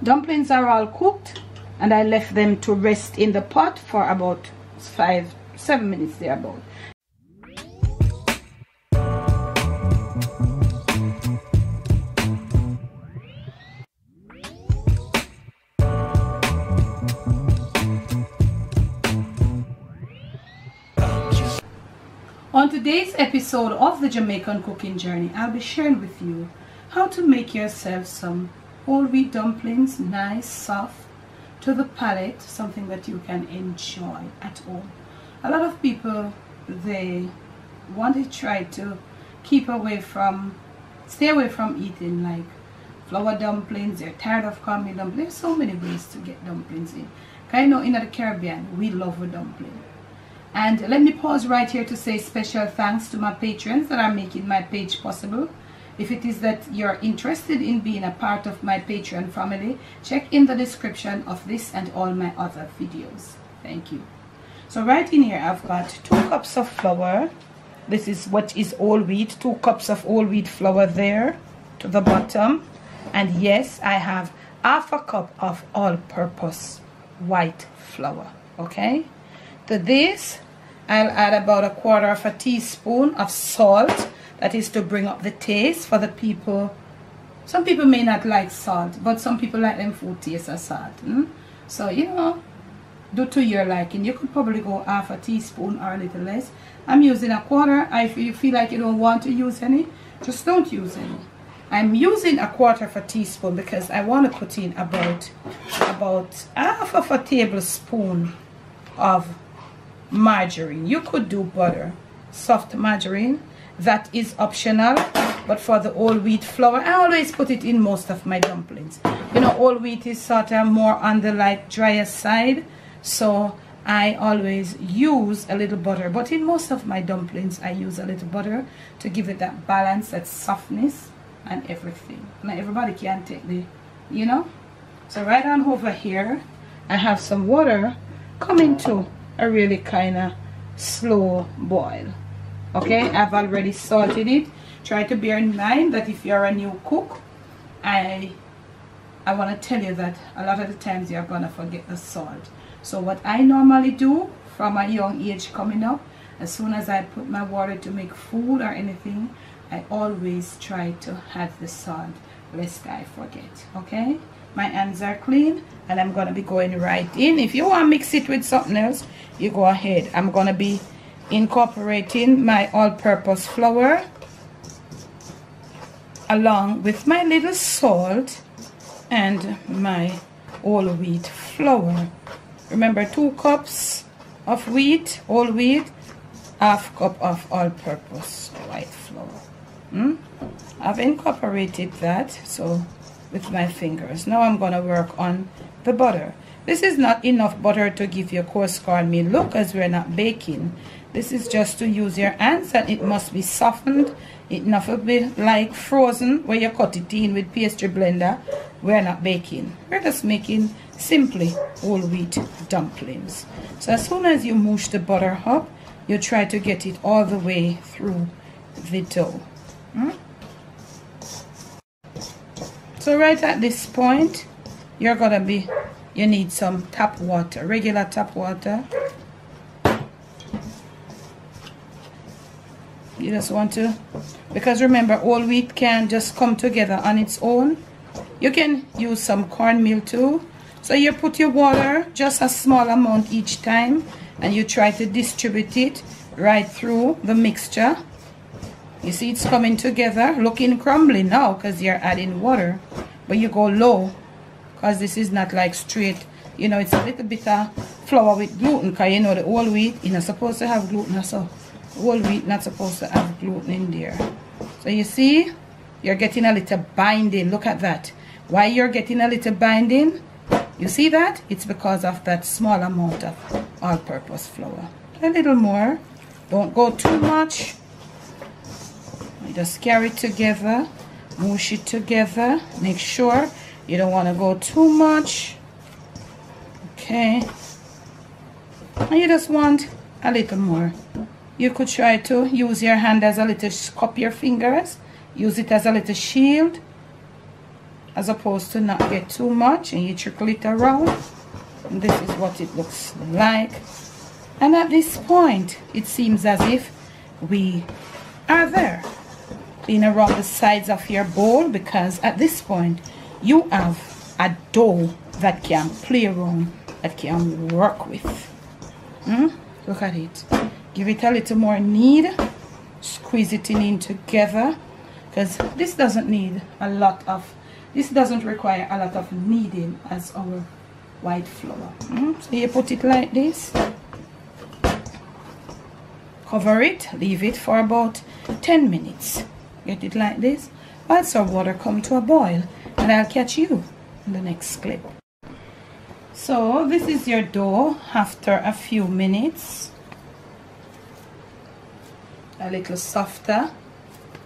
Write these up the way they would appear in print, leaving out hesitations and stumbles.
Dumplings are all cooked, and I left them to rest in the pot for about 5-7 minutes thereabout. On today's episode of the Jamaican Cooking Journey, I'll be sharing with you how to make yourself some whole wheat dumplings, nice, soft, to the palate, something that you can enjoy at home. A lot of people, they want to try to stay away from eating like flour dumplings. They're tired of cornmeal dumplings. There's so many ways to get dumplings in. I know in the Caribbean, we love a dumpling. And let me pause right here to say special thanks to my patrons that are making my page possible. If it is that you're interested in being a part of my Patreon family, check in the description of this and all my other videos. Thank you. So right in here, I've got 2 cups of flour. This is what is whole wheat. 2 cups of whole wheat flour there to the bottom. And yes, I have half a cup of all-purpose white flour. Okay. To this, I'll add about 1/4 teaspoon of salt. That is to bring up the taste for the people. Some people may not like salt, but some people like them food taste of salt. So, you know, do to your liking. You could probably go 1/2 teaspoon or a little less. I'm using 1/4. If you feel like you don't want to use any, just don't use any. I'm using 1/4 teaspoon because I want to put in about 1/2 tablespoon of margarine. You could do butter, soft margarine. That is optional, but for the whole wheat flour, I always put it in most of my dumplings. You know, whole wheat is sort of more on the like drier side, so I always use a little butter. But in most of my dumplings, I use a little butter to give it that balance, that softness, and everything. Not everybody can take the, you know. So right on over here, I have some water coming to a really kind of slow boil. Okay, I've already salted it. Try to bear in mind that if you're a new cook, I want to tell you that a lot of the times you're gonna forget the salt. So what I normally do from a young age coming up, as soon as I put my water to make food or anything, I always try to add the salt lest I forget. Okay, my hands are clean and I'm gonna be going right in. If you want to mix it with something else, you go ahead. I'm gonna be incorporating my all-purpose flour along with my little salt and my whole wheat flour. Remember, 2 cups of wheat, whole wheat, 1/2 cup of all-purpose white flour. I've incorporated that so with my fingers. Now I'm gonna work on the butter. This is not enough butter to give you coarse cornmeal look, as we're not baking. This is just to use your hands, and it must be softened. It not be like frozen where you cut it in with pastry blender. We're not baking. We're just making simply whole wheat dumplings. So as soon as you mush the butter up, you try to get it all the way through the dough. So right at this point, you need some tap water, regular tap water. You just want to, because remember, whole wheat can just come together on its own. You can use some cornmeal too. So you put your water, just a small amount each time, and you try to distribute it right through the mixture. You see it's coming together, looking crumbly now because you're adding water. But you go low, because this is not like straight, you know, it's a little bit of flour with gluten, because you know the whole wheat, you're not supposed to have gluten, so whole wheat not supposed to have gluten in there. So you see, you're getting a little binding. Look at that. Why you're getting a little binding? You see that? It's because of that small amount of all-purpose flour. A little more. Don't go too much. You just carry it together, mush it together. Make sure you don't want to go too much. Okay. And you just want a little more. You could try to use your hand as a little cup, your fingers. Use it as a little shield. as opposed to not get too much, and you trickle it around. And this is what it looks like. And at this point, it seems as if we are there. Clean around the sides of your bowl, because at this point, you have a dough that can play around, that can work with. Look at it. Give it a little more knead. Squeeze it in together, because this doesn't need a lot of, this doesn't require a lot of kneading as our white flour. So you put it like this. Cover it, leave it for about 10 minutes. Get it like this. Whilst our water come to a boil, and I'll catch you in the next clip. So this is your dough after a few minutes. A little softer,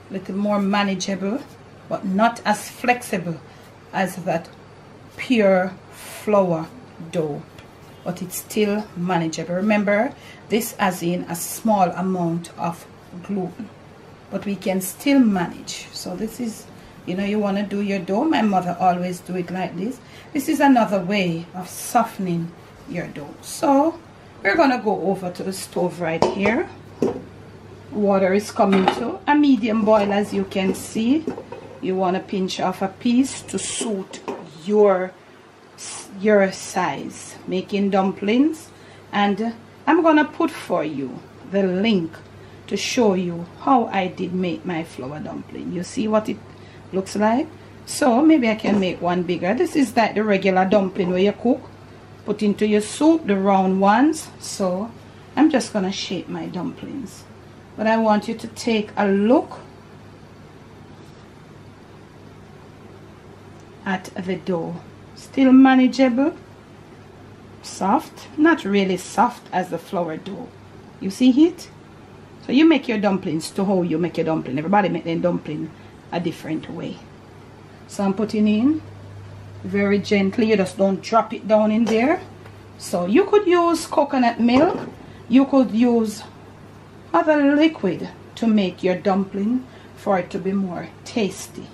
a little more manageable, but not as flexible as that pure flour dough, but it's still manageable. Remember, this has in a small amount of gluten, but we can still manage. So this is, you know, you want to do your dough. My mother always do it like this. This is another way of softening your dough. So we're gonna go over to the stove right here. Water is coming to a medium boil, as you can see. You want to pinch off a piece to suit your size, making dumplings. And I'm gonna put for you the link to show you how I did make my flour dumpling. You see what it looks like? So maybe I can make one bigger. This is like the regular dumpling where you cook, put into your soup, the round ones. So I'm just gonna shape my dumplings, but I want you to take a look at the dough. Still manageable, soft, not really soft as the flour dough. You see it? So you make your dumplings to how you make your dumpling. Everybody make their dumpling a different way. So I'm putting in very gently. You just don't drop it down in there. So you could use coconut milk. You could use other liquid to make your dumpling for it to be more tasty.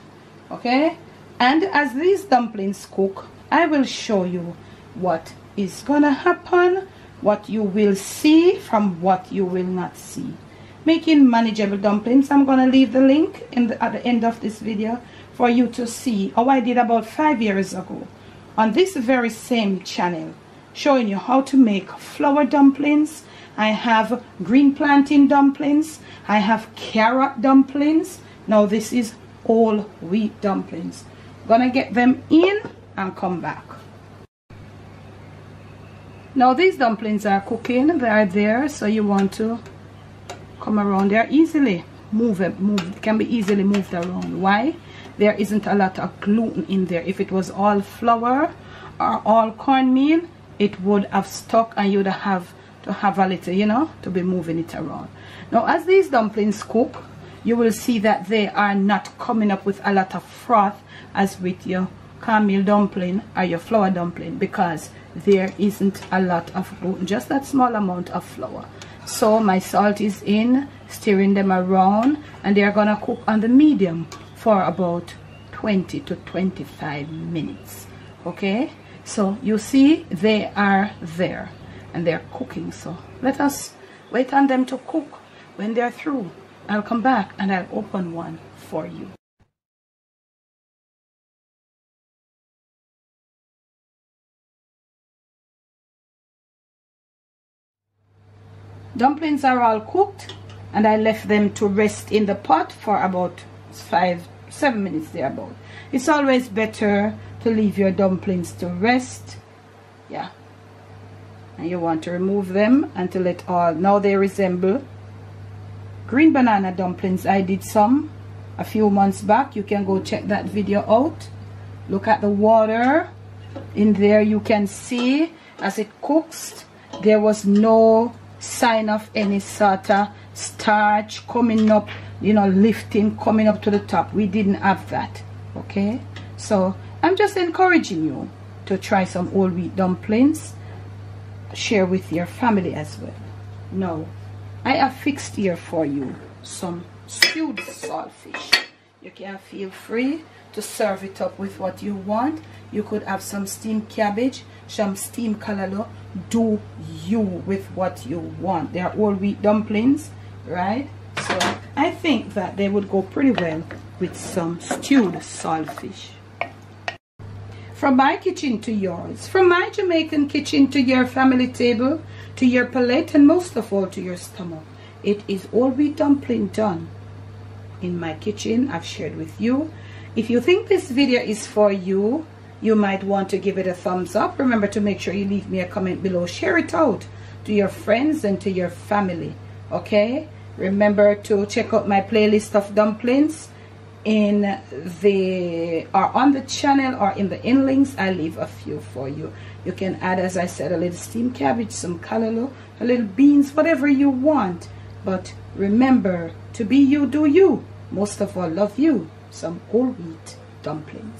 Okay? And as these dumplings cook, I will show you what is gonna happen, what you will see from what you will not see. Making manageable dumplings. I'm gonna leave the link at the end of this video for you to see how I did about 5 years ago on this very same channel, showing you how to make flour dumplings. I have green plantain dumplings. I have carrot dumplings. Now this is whole wheat dumplings. Gonna get them in and come back. Now these dumplings are cooking. They are there, so you want to come around there easily. Can be easily moved around. Why? There isn't a lot of gluten in there. If it was all flour or all cornmeal, it would have stuck and you'd have to have a little, you know, to be moving it around. Now as these dumplings cook, you will see that they are not coming up with a lot of froth as with your cornmeal dumpling or your flour dumpling, because there isn't a lot of gluten, just that small amount of flour. So my salt is in, stirring them around, and they are gonna cook on the medium for about 20 to 25 minutes. Okay, so you see they are there and they're cooking. So let us wait on them to cook. When they're through, I'll come back and I'll open one for you. Dumplings are all cooked, and I left them to rest in the pot for about 5-7 minutes thereabout. It's always better to leave your dumplings to rest. Yeah. And you want to remove them until it all, now they resemble green banana dumplings. I did some a few months back. You can go check that video out. Look at the water in there. You can see as it cooks, there was no sign of any sort of starch coming up, you know, lifting, coming up to the top. We didn't have that. Okay, so I'm just encouraging you to try some whole wheat dumplings. Share with your family as well. Now I have fixed here for you some stewed saltfish. You can feel free to serve it up with what you want. You could have some steamed cabbage, some steamed callaloo. Do you with what you want. They are whole wheat dumplings, right? So I think that they would go pretty well with some stewed saltfish. From my kitchen to yours, from my Jamaican kitchen to your family table, to your palate, and most of all to your stomach. It is whole wheat dumpling done in my kitchen. I've shared with you. If you think this video is for you, you might want to give it a thumbs up. Remember to make sure you leave me a comment below. Share it out to your friends and to your family. Okay? Remember to check out my playlist of dumplings on the channel or in the in links. I leave a few for you. You can add, as I said, a little steamed cabbage, some callaloo, a little beans, whatever you want. But remember to be you, do you. Most of all, love you. Some whole wheat dumplings.